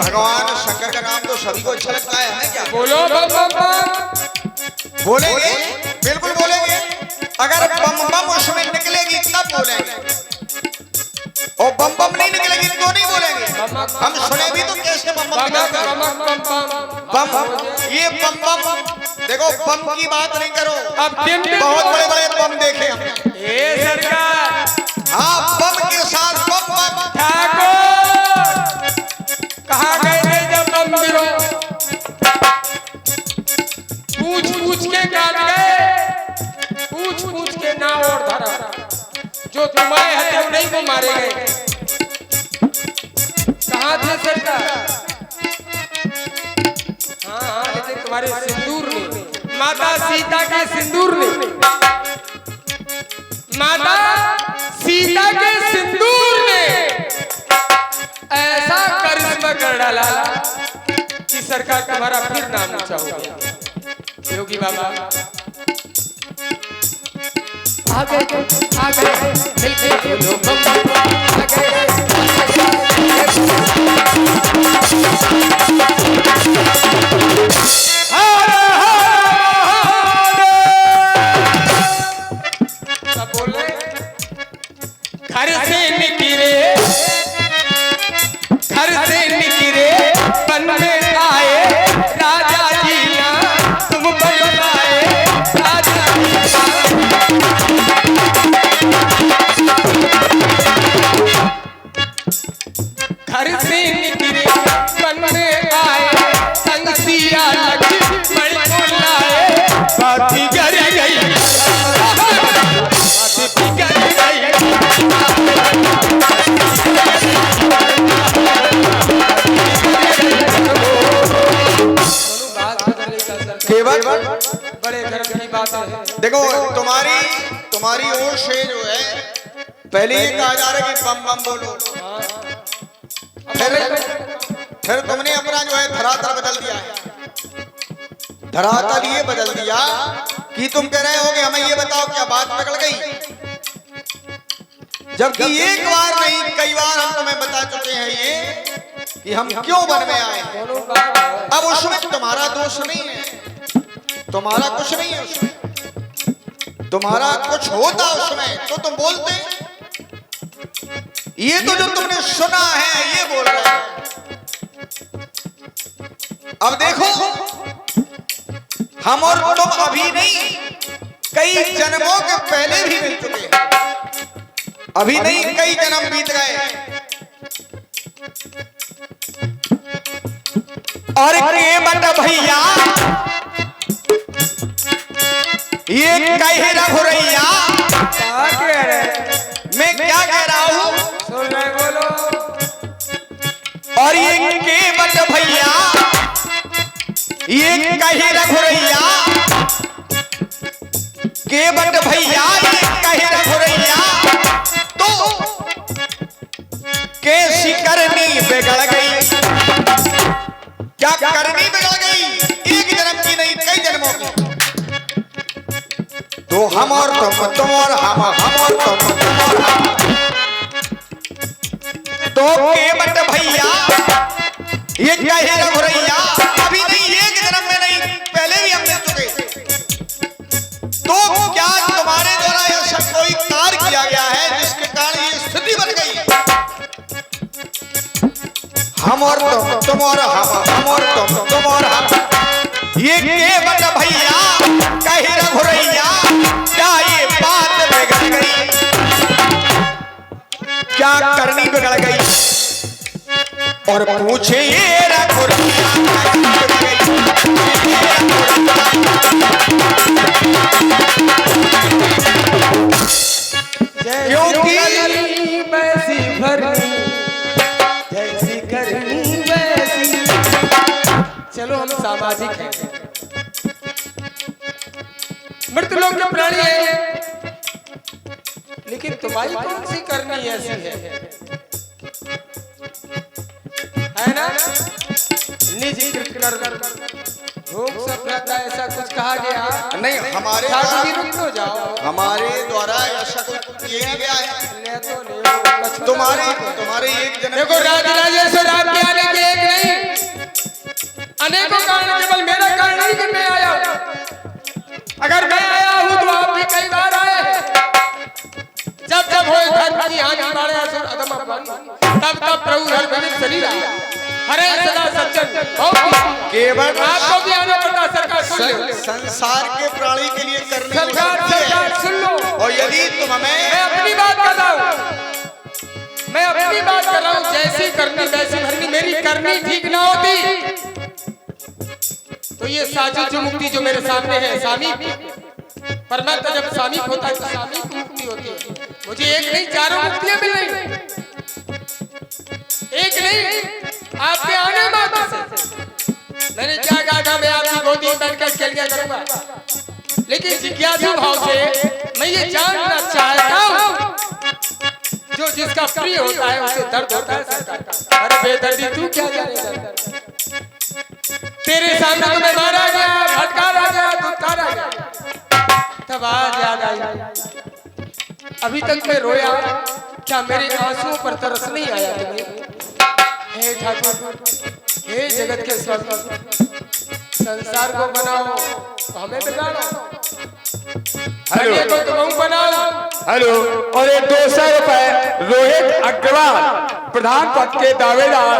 भगवान शंकर का नाम तो सभी को अच्छा लगता है, हमें क्या? बोलो बम बम बम। बोलेंगे, बिल्कुल बोलेंगे। अगर बम बम उसमें निकलेगी तब बोलेंगे, और बम बम नहीं निकलेगी तो नहीं बोलेंगे। हम सुने भी तो कैसे बम बम निकलता है। बम, ये बम बम देखो, बम की बात नहीं करो। अब बहुत बड़े बड़े बम देखे हमने। ए सरकार, हाँ, बम के साथ बम बम। ठाकुर कहाँ गए थे जब बम गिरो? पूछ पूछ के काट गए, पूछ पूछ के ना और धरा। जो तुम्हारे हत्या नहीं वो मारे गए। कहाँ थे सरकार? हाँ हाँ, लेकिन तुम्हारे सिंदूर ने, माता सीता के सिंदूर ने, माता सीता के सिंदूर ने ऐसा करिश्मा कर डाला कि सरकार तुम्हारा फिर नाम ऊंचा हो गया। योगी बाबा आ गए मिलके बोलो बम बम, आ गए सब बोले। घर से निकले, घर से निकले बन में आए राजा जी ना, तुम बन आए राजा जी ना। घर से निकले बन में आए संग सिया लक्ष्मण को लाए। बात ही कर गई, बात ही कर गई। केवल बड़े गर्व की बात है। देखो, तुम्हारी ओर से जो है पहले ये कहा जा रहा है कि बम बम बोलो, फिर तुमने अपना जो है धरातल बदल दिया है। धरातल ये बदल दिया कि तुम कह रहे हो कि हमें ये बताओ क्या बात पकड़ गई, जबकि एक बार नहीं कई बार हम तुम्हें बता चुके हैं ये कि हम क्यों वन में आए। अब उसमें तुम्हारा दोष नहीं है, तुम्हारा कुछ नहीं है उसमें। तुम्हारा कुछ होता उसमें तो तुम बोलते। ये तो जो तुमने सुना है ये बोल रहे हैं। अब देखो, हम और तुम अभी नहीं, कई जन्मों के पहले भी मिल चुके हैं। अभी नहीं, कई जन्म बीत गए। और के बट भैया ये कहे रघुरैया, मैं क्या कह रहा हूँ सुन रहे बोलो। और ये के बट भैया ये कहे रघुरैया, के बट भैया ये कहे रघुरैया, तो कैसी करनी बिगड़ गई। क्या करनी बिगड़ गई? एक जन्म की नहीं, कई जन्मों की। तो हम और तुम और हम और तुम और हम। तो के बट भैया ये कहे रघुरैया, अभी नहीं, एक जन्म में नहीं, पहले भी हम मिल चुके। तो क्या तुम्हारे द्वारा ऐसा कोई कार्य किया गया है जिसके कारण ये स्थिति बन गई? हम और तुम और हम और तुम और हम। ये के बट भैया कहे रघुरैया, क्या ये बात बिगड़ गई? क्या करनी बिगड़ गई? और पूछे ये रघुरैया क्योंकि वैसी भरनी जैसी करनी वैसी। चलो हम सामाजिक हैं, मृत लोग के प्राणी हैं, लेकिन तुम्हारी कौन सी करनी ऐसी है ना? निज कृत भोग सब रहता है, ऐसा कुछ कहा गया नहीं। हमारे रुक जाओ, हमारे द्वारा ऐसा कुछ किया गया है। तो तुम्हारे एक जन्म देखो, राज राजेश्वर आपके आने के एक नहीं अनेकों कारण, केवल मेरा कारण नहीं कि मैं आया हूं। अगर मैं आया हूं तो आप भी कई बार आए हैं। जब जब होए धर्म की हानि मारे असुर अधम अपमान, तब तब प्रभु हर भजन शरीर आया। हरे सदा सज्जन केवल आपको भी आना पड़ता। सरकार सुन लो, संसार के प्राणी के लिए करनी सरकार सुन लो। और यदि तुम हमें, मैं अपनी बात कर रहा हूँ, मैं अपनी बात कर रहा हूँ। जैसी करनी वैसी भरनी। मेरी करनी ठीक ना होती तो ये साजिश जो मुक्ति जो मेरे सामने है सामीप, परमात्मा जब सामीप होता है तो सामीप मुक्ति होती है। मुझे एक नहीं चारों मुक्तियां मिल रही, एक नहीं आपके आने मात्र से। मैंने क्या कहा था, मैं आपकी गोदी में बैठकर खेल गया करूंगा, लेकिन जिज्ञासु भाव से मैं ये जानना चाहता हूँ जो जिसका प्रिय होता है उसे दर्द होता है सरकार। अरे बेदर्दी तू क्या जानेगा, तेरे सामने तो मैं मारा गया, फटकारा गया, दुत्कारा गया, तब आज याद आई। अभी तक मैं रोया, क्या मेरे आंसुओं पर तरस नहीं आया तुम्हें? हे ठाकुर, हे जगत के स्वामी, संसार को बनाओ तो हमें बिगाड़ो, हमें को तुम बनाओ। हेलो। और ये 200 रुपए रोहित अग्रवाल प्रधान पद के दावेदार,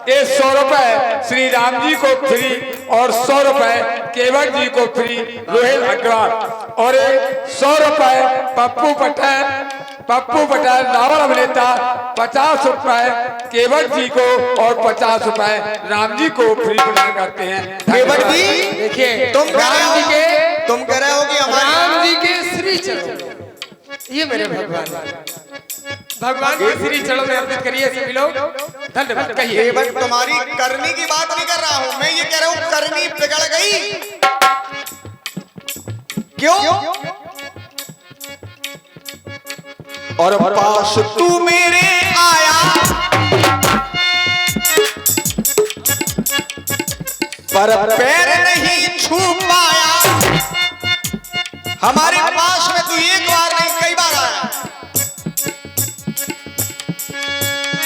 ये 100 रुपए श्री राम जी को फ्री और 100 रुपए केवट जी को फ्री रोहित अग्रवाल। और 100 रुपए पप्पू पटेल रावण अभिनेता, 50 रुपए केवट जी को और 50 रुपए राम जी को फ्री प्रदान करते हैं। केवट जी देखिए, तुम कह रहे हो कि हमारे राम जी के श्री चरणों, ये मेरे भगवान के श्री चरणों में अर्पित करिए सभी लोग। धन्यवाद। कहिए। केवट तुम्हारी करनी की बात नहीं कर रहा हूँ मैं, ये कह रहा हूँ करनी बिगड़ गई। क्यों? और पास तू मेरे आया, पर पैर नहीं छू पाया। हमारे पास में तू एक बार नहीं कई बार आया,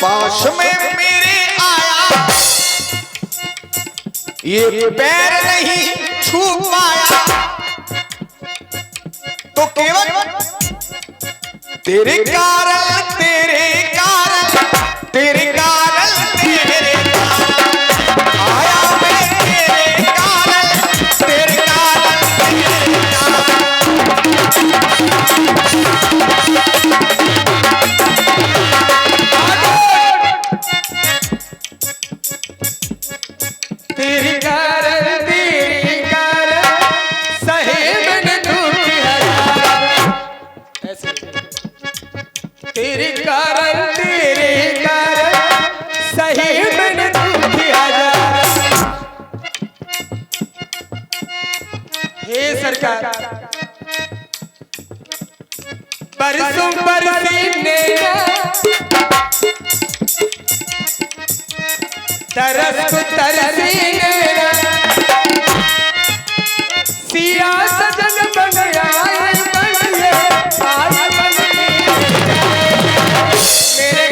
पास में मेरे आया, ये पैर नहीं छू पाया। तो केवल तेरे कारण, तेरे कारण, तेरे कारण, तेरे कारण आया मैं, तेरे कारण, तेरे कारण, तेरे तेरे कारण सहे मैंने दुख हजारा। ऐसे तेरे कारण सही मैंने दुख हजारा। हे सरकार, बरसों बरसीने तरस को तरसीने सिया सजन बन आए, बन गए आज बन गए मेरे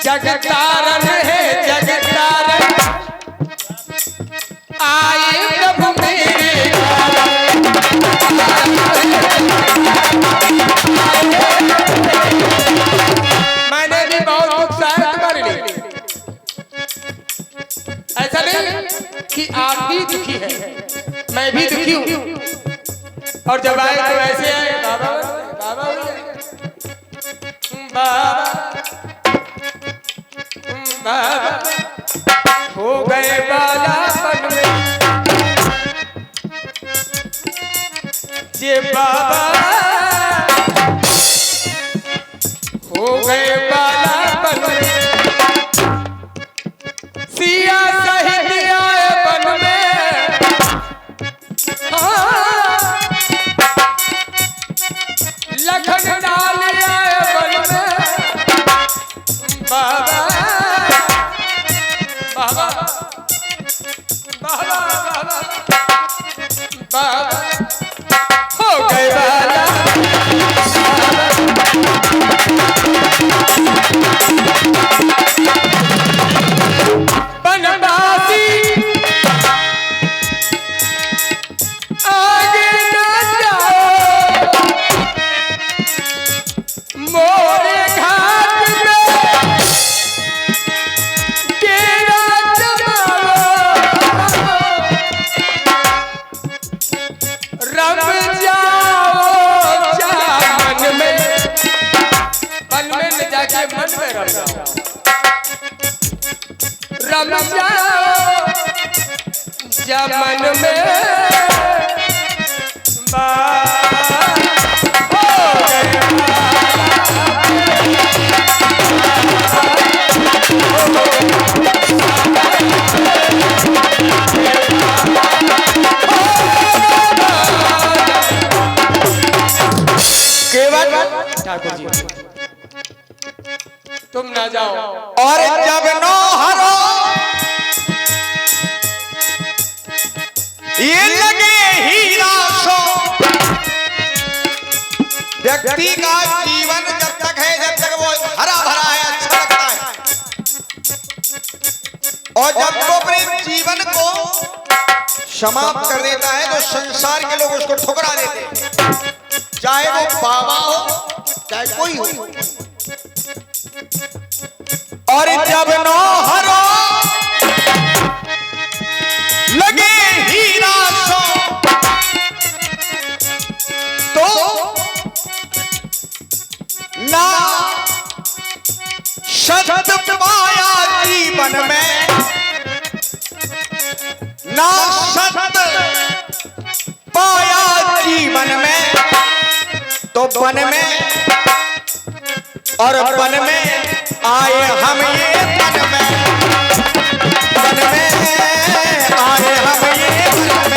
जगतारण है, जगतारण आए प्रभु मेरे मैंने भी बहुत उत्साह तुम्हारे लिए। ऐसा नहीं कि आप भी दुखी हैं, मैं भी दुखी हूँ। और जब आए तो ऐसे आए, बाबा बाबा बाबा हो गए बालापन में जे बाबा, हो गए बालापन में सिया सहित आए बन में। लखन डाल आए बन में बाबा बाबा बाबा बाबा हो गए रम जाओ जमन में ठाकुर जी तुम ना जाओ। और जब नो हरो ये लगे हीरा सो, व्यक्ति का जीवन जब तक है, जब तक वो हरा भरा है, अच्छा लगता है, और जब वो अपने जीवन को समाप्त कर देता है तो संसार के लोग उसको ठुकरा देते हैं, चाहे वो बाबा हो चाहे कोई हो। और जब नो हरो लगे हीरा सो, तो ना सत पाया जीवन में, ना सत पाया जीवन में, तो वन में और वन में आए हम ये वन में, वन में आए हम ये वन में।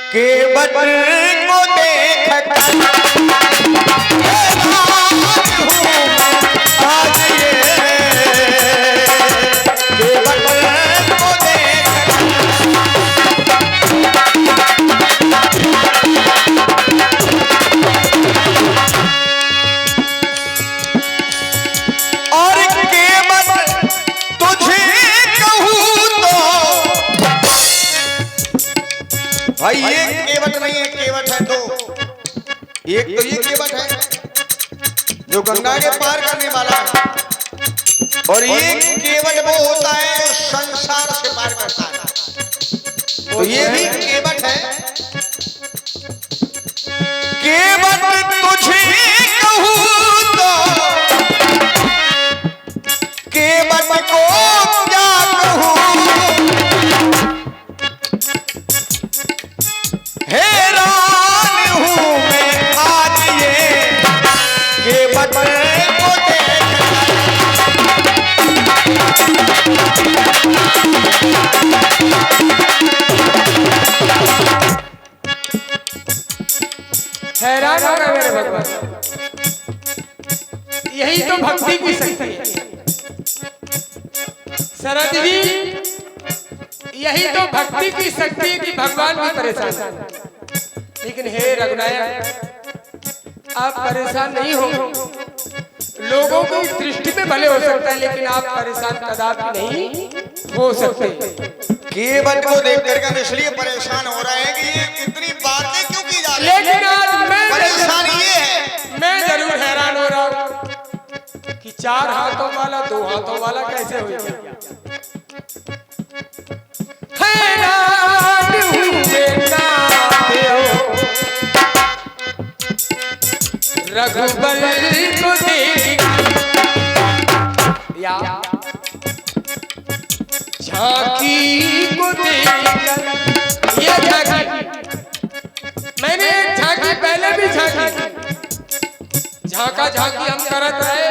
केवट को देख आज ये केवट को देख, और केवट तुझे कहूँ तो भाई ये केवट नहीं है, केवट है दो। एक तो ये केवट है जो गंगा के पार करने वाला है, और ये केवट वो होता है जो संसार से पार करता है, तो ये भी केवट है। केवट तुझे कहूँ तो केवट को क्या कहूँ, हैरान हूँ मैं आज ये केवट को देख। हैरान हो गए मेरे भगवान, यही तो भक्ति की शक्ति है शरद जी, यही तो भक्ति की शक्ति है कि भगवान भी परेशान है। लेकिन हे रघुनायक आप परेशान नहीं हो, लोगों की दृष्टि में भले हो सकता है लेकिन आप परेशान कदापि नहीं हो सकते। केवट को देख करके हम इसलिए परेशान हो रहे हैं कि ये इतनी बातें क्यों की जा रही है, लेकिन आज मैं परेशानी ये है, मैं जरूर हैरान हो रहा हूँ कि चार हाथों वाला दो हाथों वाला कैसे हो गया। हैरान हूँ बेटा रघुबर को देख या झांकी को देख, ये झांकी मैंने झांकी पहले भी झांकी, झांका झांकी हम करत रहे,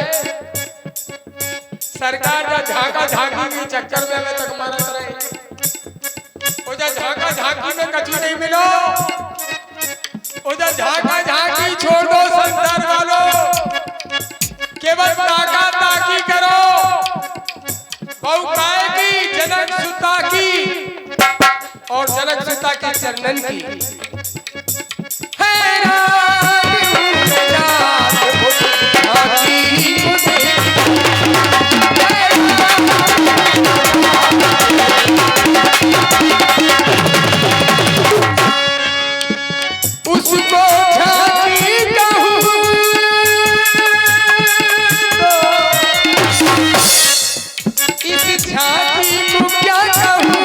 सरकार का झांका झांकी के चक्कर में हमें तक मारत रहे। कछु नहीं मिलो। उधर झांका झांकी छोड़ दो संसार वालों, केवल ताका ताकी करो। बहु काय की, जनक सुता की और जनक सुता के चरणन की। है उसको झांकी कहूं, इस झांकी को क्या कहूं,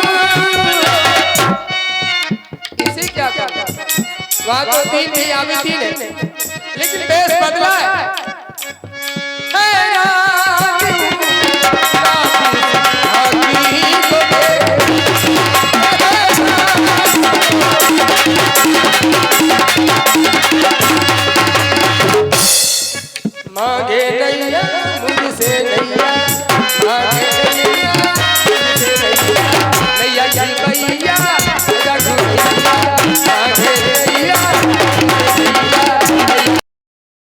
इसे क्या कहूं। वहां तो तीन थी, अभी तीन है, लेकिन बेस बदला है। मांगे नैया मुझसे नैया